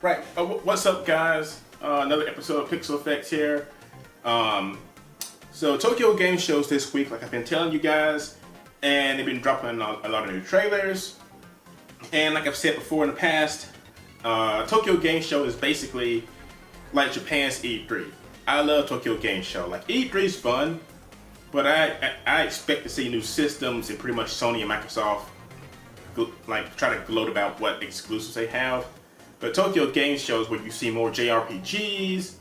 Right. What's up, guys? Another episode of Pixel Effects here. So Tokyo Game Shows this week, like I've been telling you guys, and they've been dropping a lot of new trailers. And like I've said before in the past, Tokyo Game Show is basically like Japan's E3. I love Tokyo Game Show. Like E3 is fun, but I expect to see new systems and pretty much Sony and Microsoft like try to gloat about what exclusives they have. But Tokyo Game Show is where you see more JRPGs,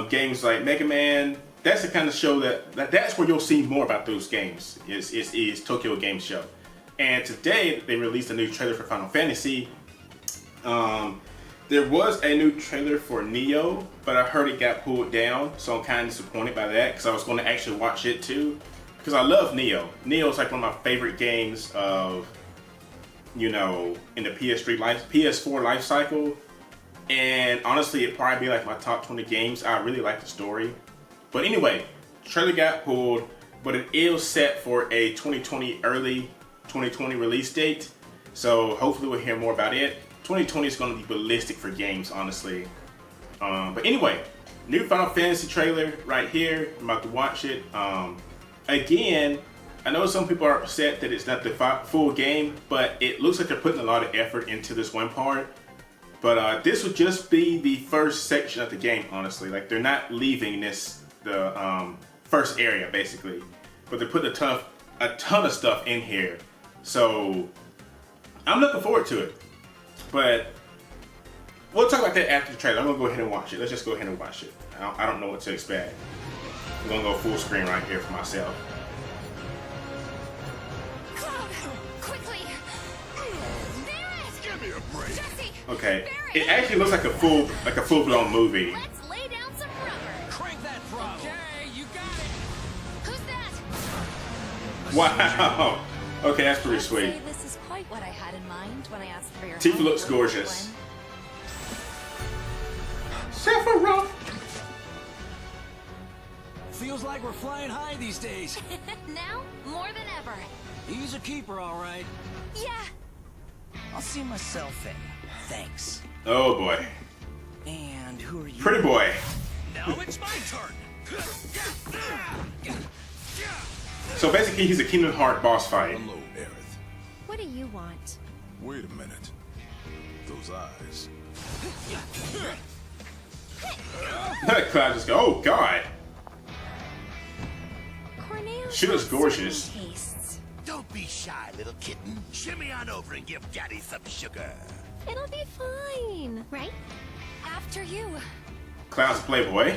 games like Mega Man. That's the kind of show that's where you'll see more about those games. Is Tokyo Game Show. And today they released a new trailer for Final Fantasy. There was a new trailer for Neo, but I heard it got pulled down, so I'm kind of disappointed by that because I was going to actually watch it too, because I love Neo. Neo is like one of my favorite games of, you know, in the PS4 life cycle, and honestly, it'd probably be like my top 20 games. I really like the story, but anyway, trailer got pulled, but it is set for a early 2020 release date. So hopefully we'll hear more about it. 2020 is going to be ballistic for games, honestly. But anyway, new Final Fantasy trailer right here. I'm about to watch it. Again, I know some people are upset that it's not the full game, but it looks like they're putting a lot of effort into this one part. But this would just be the first section of the game, honestly. Like, they're not leaving the first area, basically. But they're putting a ton of stuff in here. So I'm looking forward to it. But we'll talk about that after the trailer. I'm gonna go ahead and watch it. Let's just go ahead and watch it. I don't know what to expect. I'm gonna go full screen right here for myself. Okay, it actually looks like a full-blown movie. Let's lay down some rubber. Crank that throttle. Okay, you got it. Who's that? Wow. Okay, that's pretty sweet. This is quite what I had in mind when I asked for your TIFA looks gorgeous. Sephiroth. Feels like we're flying high these days. Now, more than ever. He's a keeper, all right. Yeah. I'll see myself in. Thanks. Oh boy. And who are you? Pretty boy. Now it's my turn. So basically, he's a Kingdom Hearts boss fight. Hello, Aerith. What do you want? Wait a minute. Those eyes. Cloud just go. Oh God. Corneo's She looks got gorgeous. certain tastes. Don't be shy, little kitten. Shimmy on over and give Daddy some sugar. It'll be fine, right? After you. Cloud's a playboy.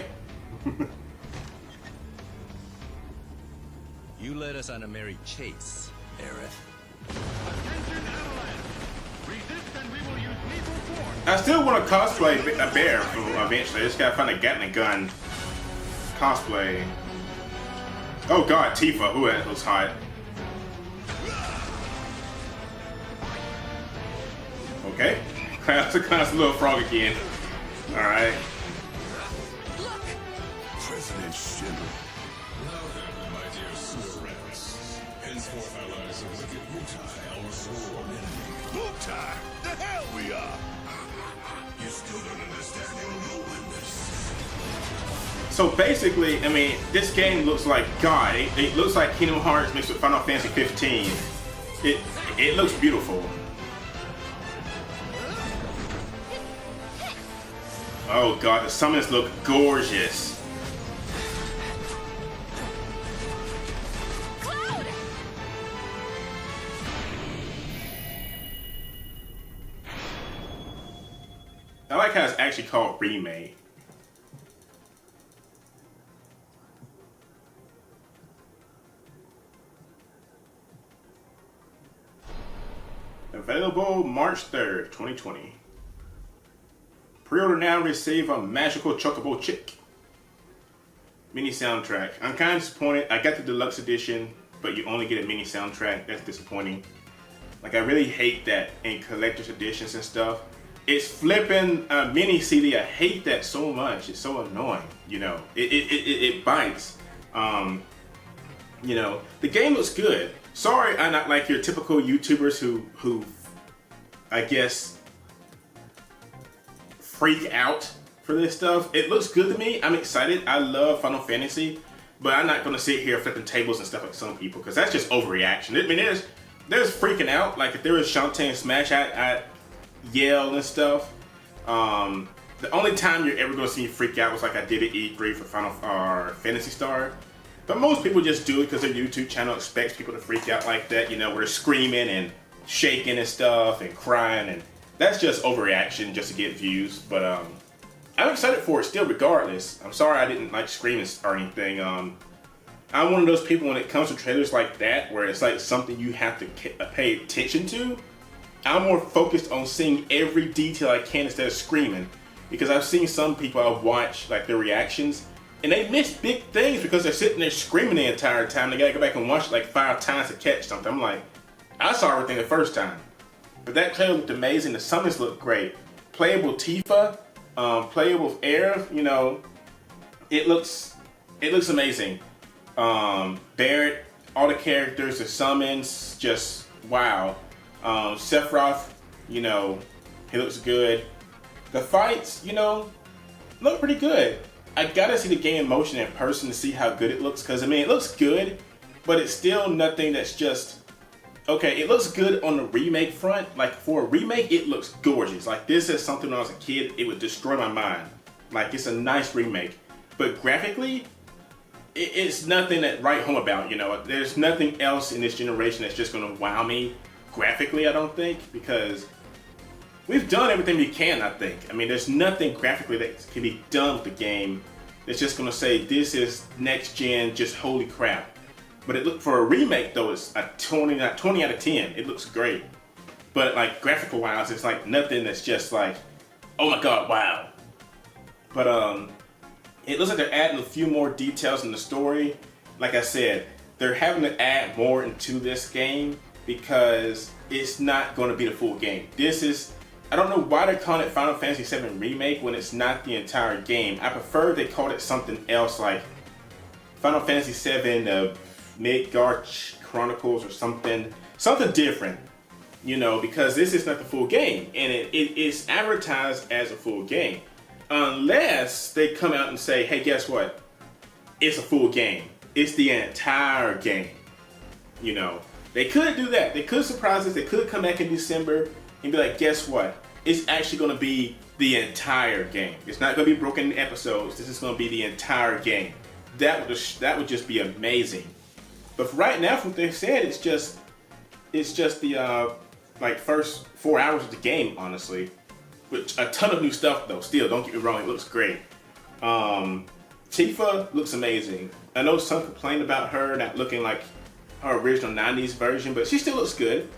You led us on a merry chase, Aerith. I still want to cosplay a bear eventually. I just gotta find a Gatling gun cosplay. Oh God, Tifa. Ooh, that looks hot. Okay. Cloud's a little frog again. Alright. President Shin. Now then, my dear Superrats. Henceforth our lives are wicked Mutai, our sworn enemy. Mutai! The hell we are! You still don't understand your role in this. So basically, I mean, this game looks like God. It looks like Kingdom Hearts mixed with Final Fantasy 15. It looks beautiful. Oh God, the summons look gorgeous. Cloud! I like how it's actually called Remake. Available March 3rd, 2020. Pre-order now, receive a magical chocobo chick. Mini soundtrack. I'm kind of disappointed. I got the deluxe edition, but you only get a mini soundtrack. That's disappointing. Like, I really hate that in collector's editions and stuff. It's flipping a mini CD. I hate that so much. It's so annoying. You know, it bites. You know, the game looks good. Sorry, I'm not like your typical YouTubers who I guess freak out for this stuff. It looks good to me. I'm excited. I love Final Fantasy, but I'm not gonna sit here flipping tables and stuff like some people, because that's just overreaction. I mean, there's freaking out. Like if there was Shantae and Smash, I'd yell and stuff. The only time you're ever gonna see me freak out was like I did at E3 for Final Fantasy Star. But most people just do it because their YouTube channel expects people to freak out like that. You know, we're screaming and shaking and stuff and crying, and that's just overreaction just to get views. But I'm excited for it still, regardless. I'm sorry I didn't like scream or anything. I'm one of those people when it comes to trailers like that, where it's like something you have to pay attention to. I'm more focused on seeing every detail I can instead of screaming, because I've seen some people I've watched like their reactions, and they miss big things because they're sitting there screaming the entire time. They gotta go back and watch it like 5 times to catch something. I'm like, I saw everything the first time. But that trailer looked amazing. The summons looked great. Playable Tifa, playable with Aerith, you know, it looks amazing. Barrett, all the characters, the summons, just wow. Sephiroth, you know, he looks good. The fights, you know, look pretty good. I gotta see the game in motion in person to see how good it looks, because I mean, it looks good, but it's still nothing that's just, okay, it looks good on the remake front. Like for a remake, it looks gorgeous. Like this is something when I was a kid, it would destroy my mind. Like it's a nice remake. But graphically, it's nothing that write home about, you know. There's nothing else in this generation that's just gonna wow me graphically, I don't think, because we've done everything we can, I think. I mean, there's nothing graphically that can be done with the game that's just gonna say this is next gen, just holy crap. But it look for a remake though, it's a 20 out of 10. It looks great. But like graphical wise, it's like nothing that's just like, oh my god, wow. But it looks like they're adding a few more details in the story. Like I said, they're having to add more into this game because it's not going to be the full game. This is, I don't know why they're calling it Final Fantasy VII Remake when it's not the entire game. I prefer they called it something else, like Final Fantasy VII Midgard Chronicles or something different, you know, because this is not the full game, and it is advertised as a full game, unless they come out and say, hey, guess what? It's a full game. It's the entire game. You know, they could do that. They could surprise us. They could come back in December and be like, guess what? It's actually going to be the entire game. It's not going to be broken into episodes. This is going to be the entire game. That would just be amazing. But for right now, from what they said, it's just the like first 4 hours of the game, honestly. With a ton of new stuff though. Still, don't get me wrong, it looks great. Tifa looks amazing. I know some complain about her not looking like her original 90s version, but she still looks good.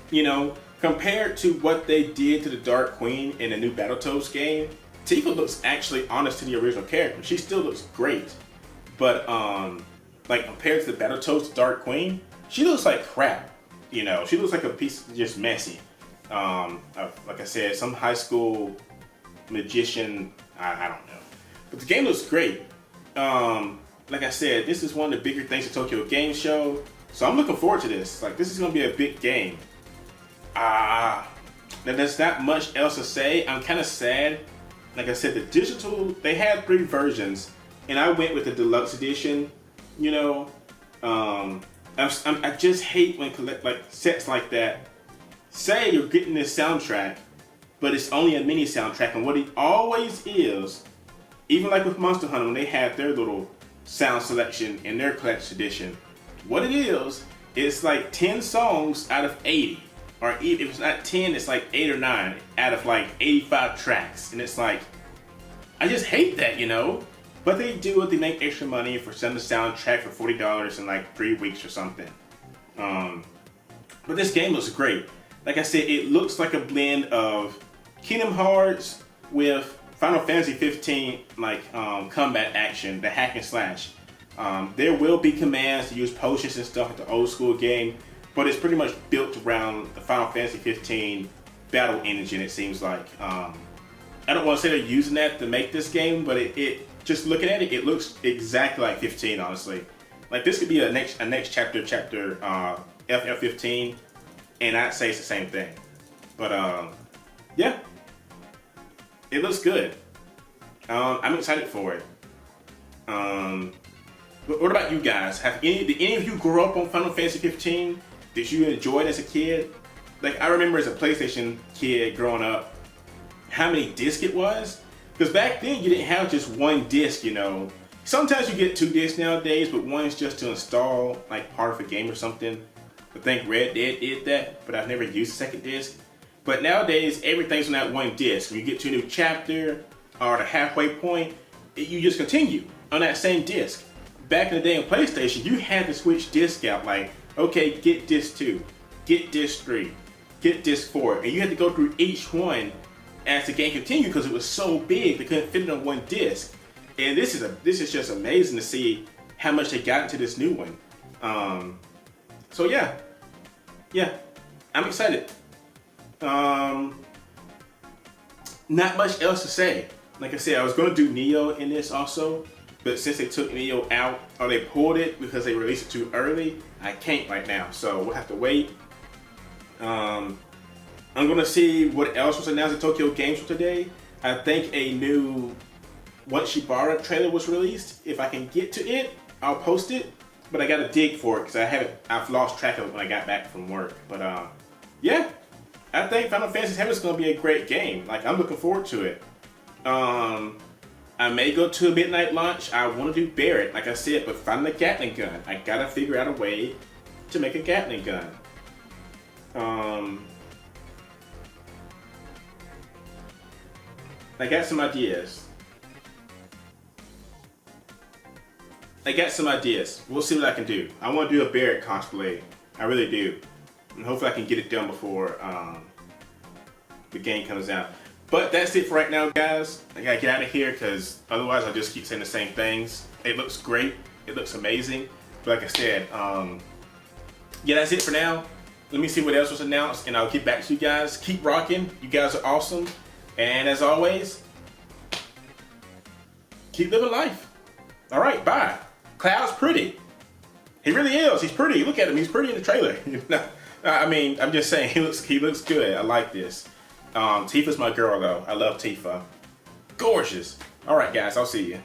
You know, compared to what they did to the Dark Queen in the new Battletoads game, Tifa looks actually honest to the original character. She still looks great. But like compared to the Battletoads to Dark Queen, she looks like crap. You know, she looks like a piece of just messy. Like I said, some high school magician, I don't know. But the game looks great. Like I said, this is one of the bigger things at Tokyo Game Show. So I'm looking forward to this. Like, this is going to be a big game. Now there's not much else to say. I'm kind of sad. Like I said, the digital, they had 3 versions, and I went with the deluxe edition. You know, I just hate when sets like that say you're getting this soundtrack, but it's only a mini soundtrack. And what it always is, even like with Monster Hunter, when they had their little sound selection in their collector's edition, what it is, it's like 10 songs out of 80. Or if it's not 10, it's like 8 or 9 out of like 85 tracks. And it's like, I just hate that, you know? But they do it, they make extra money for selling the soundtrack for $40 in like 3 weeks or something. But this game looks great. Like I said, it looks like a blend of Kingdom Hearts with Final Fantasy 15, like combat action, the hack and slash. There will be commands to use potions and stuff like the old school game, but it's pretty much built around the Final Fantasy 15 battle engine, it seems like. I don't want to say they're using that to make this game, but it just looking at it, it looks exactly like 15, honestly. Like this could be a next chapter FF15, and I'd say it's the same thing. But yeah, it looks good. I'm excited for it. But what about you guys? Did any of you grow up on Final Fantasy 15? Did you enjoy it as a kid? Like, I remember as a PlayStation kid growing up, how many discs it was. Because back then you didn't have just one disc, you know. Sometimes you get 2 discs nowadays, but one's just to install like part of a game or something. I think Red Dead did that, but I've never used a second disc. But nowadays everything's on that one disc. When you get to a new chapter or the halfway point, you just continue on that same disc. Back in the day on PlayStation, you had to switch disc out. Like, okay, get disc 2, get disc 3, get disc 4, and you had to go through each one as the game continued because it was so big they couldn't fit it on one disc. And this is just amazing to see how much they got into this new one. So yeah, I'm excited. Not much else to say. Like I said, I was going to do Neo in this also, but since they took Neo out or they pulled it because they released it too early, I can't right now. So we'll have to wait. I'm gonna see what else was announced at Tokyo Game Show today. I think a new Once Shibara trailer was released. If I can get to it, I'll post it. But I gotta dig for it because I've lost track of it when I got back from work. But yeah, I think Final Fantasy VII is gonna be a great game. Like, I'm looking forward to it. I may go to a midnight launch. I want to do Barrett, like I said, but finding a Gatling gun. I gotta figure out a way to make a Gatling gun. I got some ideas. We'll see what I can do. I want to do a Barrett cosplay. I really do. And hopefully I can get it done before the game comes out. But that's it for right now, guys. I gotta get out of here because otherwise I'll just keep saying the same things. It looks great. It looks amazing. But like I said, yeah, that's it for now. Let me see what else was announced and I'll get back to you guys. Keep rocking. You guys are awesome. And as always, keep living life. All right, bye. Cloud's pretty. He really is. He's pretty. Look at him. He's pretty in the trailer. I mean, I'm just saying, he looks good. I like this. Tifa's my girl, though. I love Tifa. Gorgeous. All right, guys. I'll see you.